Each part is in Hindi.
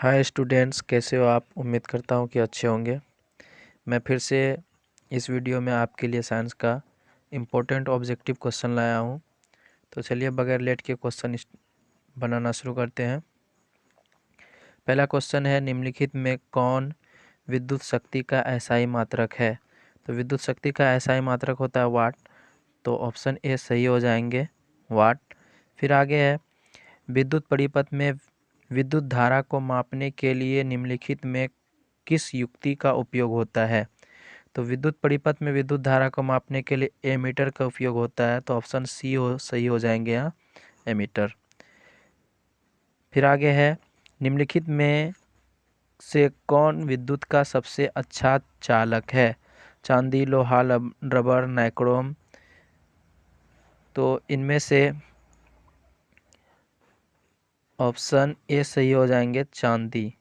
हाय स्टूडेंट्स, कैसे हो आप। उम्मीद करता हूँ कि अच्छे होंगे। मैं फिर से इस वीडियो में आपके लिए साइंस का इम्पोर्टेंट ऑब्जेक्टिव क्वेश्चन लाया हूँ। तो चलिए बगैर लेट के क्वेश्चन बनाना शुरू करते हैं। पहला क्वेश्चन है, निम्नलिखित में कौन विद्युत शक्ति का एसआई मात्रक है। तो विद्युत शक्ति का एसआई मात्रक होता है वाट। तो ऑप्शन ए सही हो जाएंगे, वाट। फिर आगे है, विद्युत परिपथ में विद्युत धारा को मापने के लिए निम्नलिखित में किस युक्ति का उपयोग होता है। तो विद्युत परिपथ में विद्युत धारा को मापने के लिए एमीटर का उपयोग होता है। तो ऑप्शन सी सही हो जाएंगे यहाँ, एमीटर। फिर आगे है, निम्नलिखित में से कौन विद्युत का सबसे अच्छा चालक है। चांदी, लोहा, रबर, नाइक्रोम। तो इनमें से ऑप्शन ए सही हो जाएंगे, चांदी,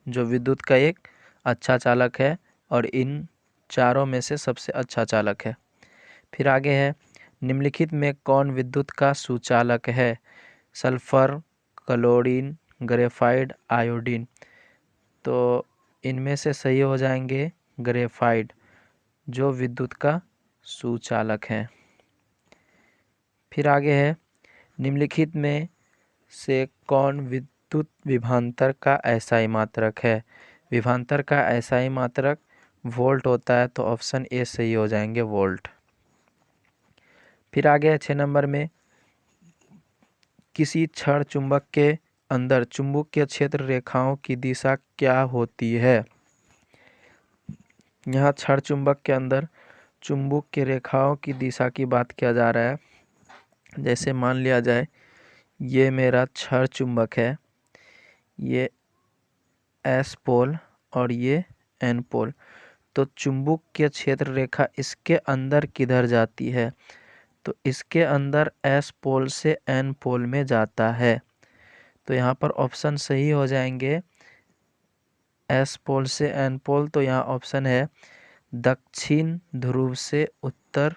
जो विद्युत का एक अच्छा चालक है और इन चारों में से सबसे अच्छा चालक है। फिर आगे है, निम्नलिखित में कौन विद्युत का सुचालक है। Sulphur, chlorine, graphite, iodine. तो इनमें से सही हो जाएंगे ग्रेफाइट, जो विद्युत का सुचालक है। फिर आगे है, निम्नलिखित में से कौन विद्युत विभवांतर का एसआई मात्रक है। विभवांतर का एसआई मात्रक वोल्ट होता है। तो ऑप्शन ए सही हो जाएंगे, वोल्ट। फिर आगे है 6 नंबर में, किसी क्षण चुंबक के अंदर चुंबकीय क्षेत्र रेखाओं की दिशा क्या होती है। यहाँ क्षण चुंबक के अंदर चुंबक की रेखाओं की दिशा की बात किया जा रहा है। जैसे मान लिया जाए ये मेरा क्षण चुंबक है, ये एस पोल और ये एन पोल। तो चुंबकीय क्षेत्र रेखा इसके अंदर किधर जाती है। तो इसके अंदर एस पोल से एन पोल में जाता है। तो यहाँ पर ऑप्शन सही हो जाएंगे, एस पोल से एन पोल। तो यहाँ ऑप्शन है दक्षिण ध्रुव से उत्तर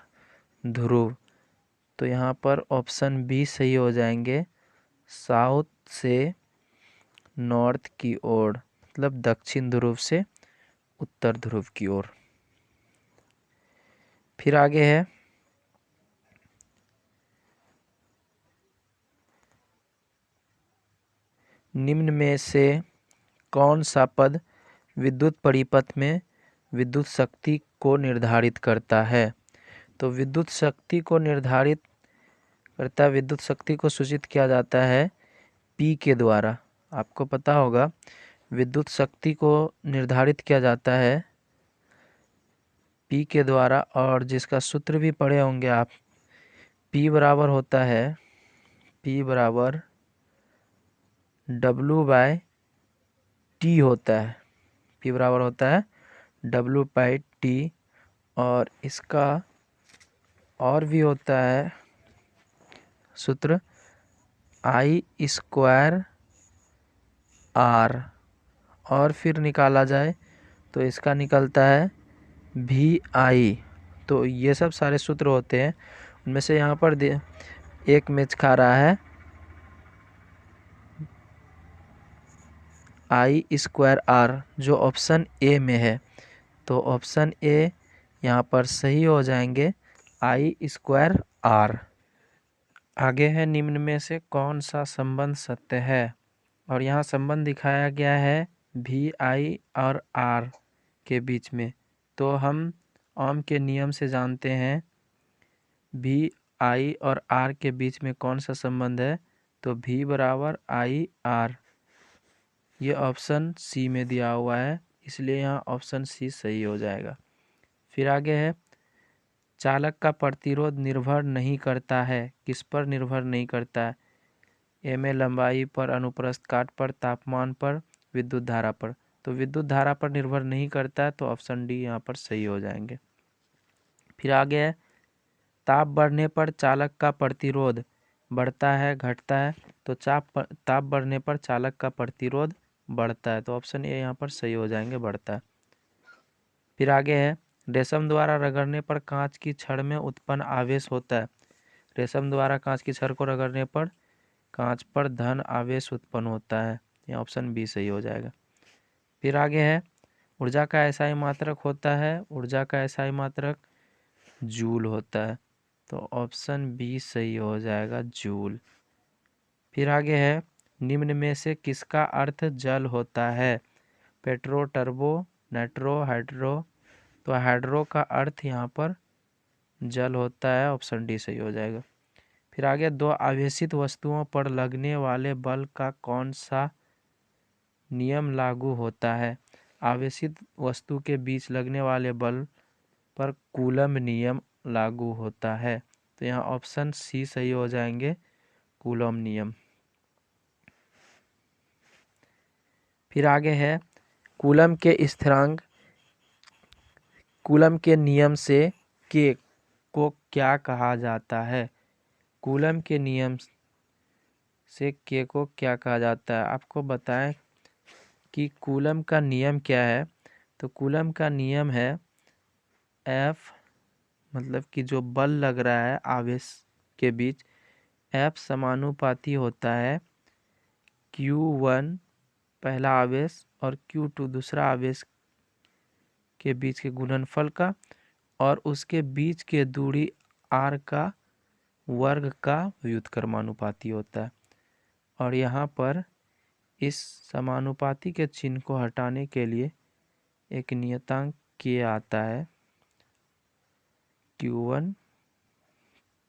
ध्रुव। तो यहाँ पर ऑप्शन बी सही हो जाएंगे, साउथ से नॉर्थ की ओर, मतलब दक्षिण ध्रुव से उत्तर ध्रुव की ओर। फिर आगे है, निम्न में से कौन सा पद विद्युत परिपथ में विद्युत शक्ति को निर्धारित करता है। तो विद्युत शक्ति को निर्धारित करता है, विद्युत शक्ति को सूचित किया जाता है पी के द्वारा। आपको पता होगा विद्युत शक्ति को निर्धारित किया जाता है पी के द्वारा, और जिसका सूत्र भी पढ़े होंगे आप। पी बराबर होता है, पी बराबर W/T होता है। पी बराबर होता है W/T, और इसका और भी होता है सूत्र I²R। और फिर निकाला जाए तो इसका निकलता है VI। तो ये सब सारे सूत्र होते हैं, उनमें से यहाँ पर एक मैच खा रहा है I²R, जो ऑप्शन ए में है। तो ऑप्शन ए यहाँ पर सही हो जाएंगे, I²R। आगे है, निम्न में से कौन सा संबंध सत्य है। और यहाँ संबंध दिखाया गया है VI और R के बीच में। तो हम ओम के नियम से जानते हैं VI और R के बीच में कौन सा संबंध है। तो V बराबर IR, ये ऑप्शन सी में दिया हुआ है, इसलिए यहाँ ऑप्शन सी सही हो जाएगा। फिर आगे है, चालक का प्रतिरोध निर्भर नहीं करता है। किस पर निर्भर नहीं करता है। एम ए लंबाई पर, अनुप्रस्थ काट पर, तापमान पर, विद्युत धारा पर। तो विद्युत धारा पर निर्भर नहीं करता है। तो ऑप्शन डी यहाँ पर सही हो जाएंगे। फिर आगे है, ताप बढ़ने पर चालक का प्रतिरोध बढ़ता है घटता है। तो ताप बढ़ने पर चालक का प्रतिरोध बढ़ता है। तो ऑप्शन ए यहाँ पर सही हो जाएंगे, बढ़ता है। फिर आगे है, रेशम द्वारा रगड़ने पर कांच की छड़ में उत्पन्न आवेश होता है। रेशम द्वारा कांच की छड़ को रगड़ने पर कांच पर धन आवेश उत्पन्न होता है। यहाँ ऑप्शन बी सही हो जाएगा। फिर आगे है, ऊर्जा का एसआई मात्रक होता है, ऊर्जा का एसआई मात्रक जूल होता है, तो ऑप्शन बी सही हो जाएगा, जूल। फिर आगे है, निम्न में से किसका अर्थ जल होता है? Petro, turbo, nitro, hydro. तो हाइड्रो का अर्थ यहाँ पर जल होता है, ऑप्शन डी सही हो जाएगा। फिर आगे, दो आवेशित वस्तुओं पर लगने वाले बल का कौन सा नियम लागू होता है? आवेशित वस्तु के बीच लगने वाले बल पर कूलम्ब नियम लागू होता है, तो यहाँ ऑप्शन सी सही हो जाएंगे, कूलम्ब नियम। फिर आगे है, कूलम्ब के स्थिरांक, कूलम्ब के नियम से के को क्या कहा जाता है? कूलम्ब के नियम से के को क्या कहा जाता है? आपको बताएं कि कूलम्ब का नियम क्या है। तो कूलम्ब का नियम है F, मतलब कि जो बल लग रहा है आवेश के बीच, F समानुपाती होता है Q1 पहला आवेश और Q2 दूसरा आवेश के बीच के गुणनफल का, और उसके बीच के दूरी r का वर्ग का व्युत्क्रमानुपाती होता है। और यहाँ पर इस समानुपाती के चिन्ह को हटाने के लिए एक नियतांक k आता है, Q1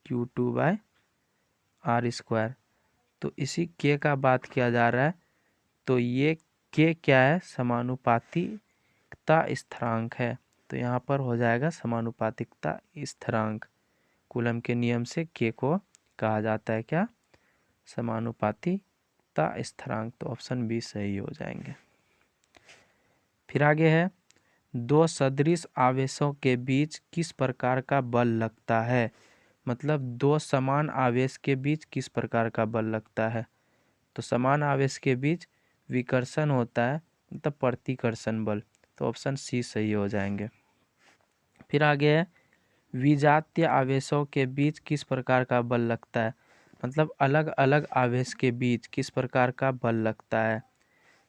Q2 bye r square. तो इसी k का बात किया जा रहा है। तो ये k क्या है? समानुपातिकता स्थिरांक है, तो यहाँ पर हो जाएगा समानुपातिकता स्थिरांक। कूलम्ब के नियम से k को कहा जाता है क्या? समानुपातिकता स्थिरांक, तो ऑप्शन बी सही हो जाएंगे। फिर आगे है, दो सदृश आवेशों के बीच किस प्रकार का बल लगता है? मतलब दो समान आवेश के बीच किस प्रकार का बल लगता है? तो समान आवेश के बीच विकर्षण होता है, मतलब प्रतिकर्षण बल, तो ऑप्शन सी सही हो जाएंगे। फिर आगे है, विजातीय आवेशों के बीच किस प्रकार का बल लगता है? मतलब अलग अलग आवेश के बीच किस प्रकार का बल लगता है?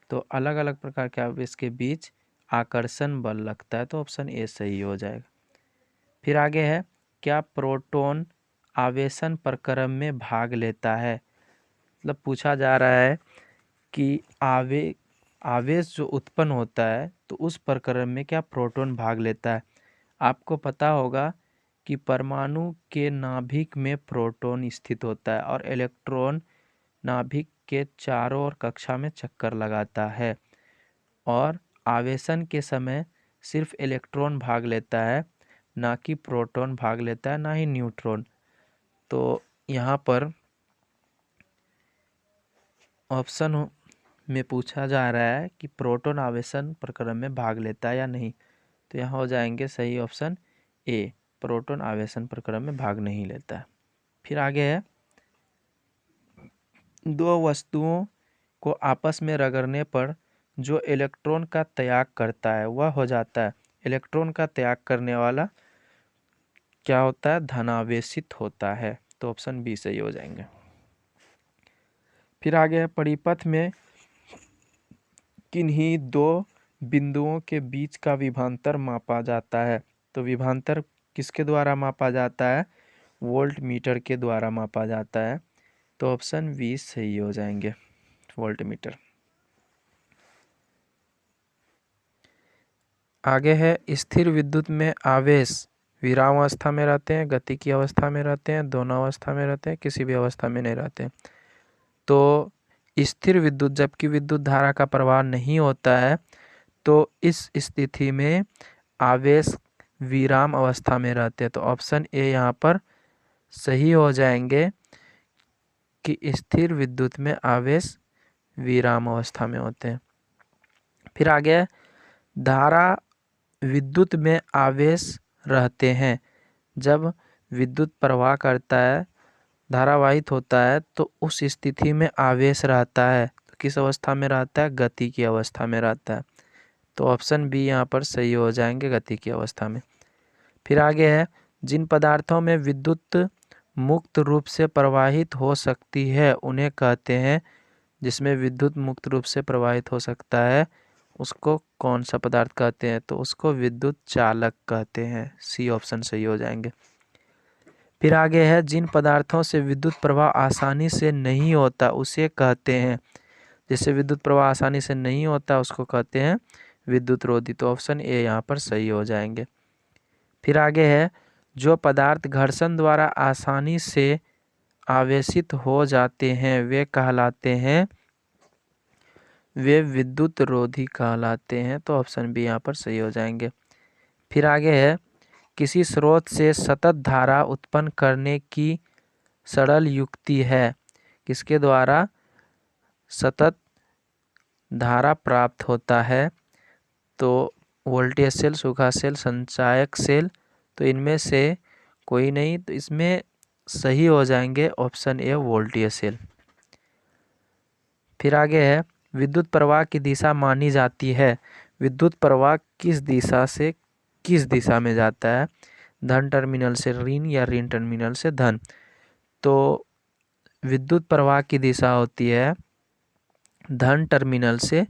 तो अलग अलग प्रकार के आवेश के बीच आकर्षण बल लगता है, तो ऑप्शन ए सही हो जाएगा। फिर आगे है, क्या प्रोटॉन आवेशन प्रक्रम में भाग लेता है? मतलब पूछा जा रहा है कि आवेश जो उत्पन्न होता है तो उस प्रक्रम में क्या प्रोटॉन भाग लेता है? आपको पता होगा कि परमाणु के नाभिक में प्रोटॉन स्थित होता है और इलेक्ट्रॉन नाभिक के चारों ओर कक्षा में चक्कर लगाता है, और आवेशन के समय सिर्फ इलेक्ट्रॉन भाग लेता है, ना कि प्रोटॉन भाग लेता है, ना ही न्यूट्रॉन। तो यहाँ पर ऑप्शन में पूछा जा रहा है कि प्रोटॉन आवेशन प्रक्रम में भाग लेता है या नहीं, तो यहाँ हो जाएंगे सही ऑप्शन ए, प्रोटॉन आवेशन प्रक्रम में भाग नहीं लेता है। फिर आगे है, दो वस्तुओं को आपस में रगड़ने पर जो इलेक्ट्रॉन का त्याग करता है वह हो जाता है, इलेक्ट्रॉन का त्याग करने वाला क्या होता है? धनावेशित होता है, तो ऑप्शन बी सही हो जाएंगे। फिर आगे है, परिपथ में किन्हीं दो बिंदुओं के बीच का विभवांतर मापा जाता है? तो विभवांतर किसके द्वारा मापा जाता है? वोल्ट मीटर के द्वारा मापा जाता है, तो ऑप्शन बी सही हो जाएंगे, वोल्ट मीटर। आगे है, स्थिर विद्युत में आवेश विराम अवस्था में रहते हैं, गति की अवस्था में रहते हैं, दोनों अवस्था में रहते हैं, किसी भी अवस्था में नहीं रहते। तो स्थिर विद्युत, जबकि विद्युत धारा का प्रवाह नहीं होता है, तो इस स्थिति में आवेश विराम अवस्था में रहते हैं, तो ऑप्शन ए यहाँ पर सही हो जाएंगे कि स्थिर विद्युत में आवेश विराम अवस्था में होते हैं। फिर आगे, धारा विद्युत में आवेश रहते हैं, जब विद्युत प्रवाह करता है, धारावाहित होता है, तो उस स्थिति में आवेश रहता है, तो किस अवस्था में रहता है? गति की अवस्था में रहता है, तो ऑप्शन बी यहाँ पर सही हो जाएंगे, गति की अवस्था में। फिर आगे है, जिन पदार्थों में विद्युत मुक्त रूप से प्रवाहित हो सकती है उन्हें कहते हैं जिसमें विद्युत मुक्त रूप से प्रवाहित हो सकता है उसको कौन सा पदार्थ कहते हैं? तो उसको विद्युत चालक कहते हैं। सी ऑप्शन सही हो जाएंगे। फिर आगे है, जिन पदार्थों से विद्युत प्रवाह आसानी से नहीं होता उसे कहते हैं। जिससे विद्युत प्रवाह आसानी से नहीं होता उसको कहते हैं विद्युत रोधी। तो ऑप्शन ए यहाँ पर सही हो जाएंगे। फिर आगे है, जो पदार्थ घर्षण द्वारा आसानी से आवेशित हो जाते हैं वे कहलाते हैं, वे विद्युत रोधी कहलाते हैं। तो ऑप्शन बी यहाँ पर सही हो जाएंगे। फिर आगे है, किसी स्रोत से सतत धारा उत्पन्न करने की सरल युक्ति है। किसके द्वारा सतत धारा प्राप्त होता है? तो वोल्टेज सेल, सूखा सेल, संचायक सेल। तो इनमें से कोई नहीं, तो इसमें सही हो जाएंगे ऑप्शन ए वोल्टेज सेल। फिर आगे है, विद्युत प्रवाह की दिशा मानी जाती है। विद्युत प्रवाह किस दिशा से किस दिशा में जाता है? धन टर्मिनल से ऋण या ऋण टर्मिनल से धन। तो विद्युत प्रवाह की दिशा होती है धन टर्मिनल से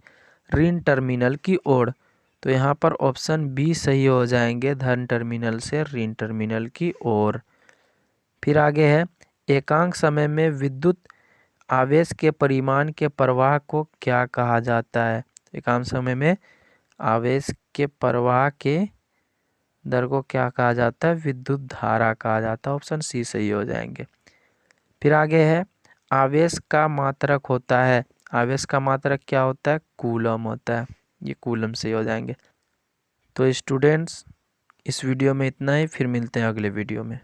ऋण टर्मिनल की ओर। तो यहाँ पर ऑप्शन बी सही हो जाएंगे, धन टर्मिनल से ऋण टर्मिनल की ओर। फिर आगे है, एकांक समय में विद्युत आवेश के परिमाण के प्रवाह को क्या कहा जाता है? एकांक समय में आवेश के प्रवाह के दर को क्या कहा जाता है? विद्युत धारा कहा जाता है। ऑप्शन सी सही हो जाएंगे। फिर आगे है, आवेश का मात्रक होता है। आवेश का मात्रक क्या होता है? कूलम होता है। ये कूलम सही हो जाएंगे। तो स्टूडेंट्स, इस वीडियो में इतना ही, फिर मिलते हैं अगले वीडियो में।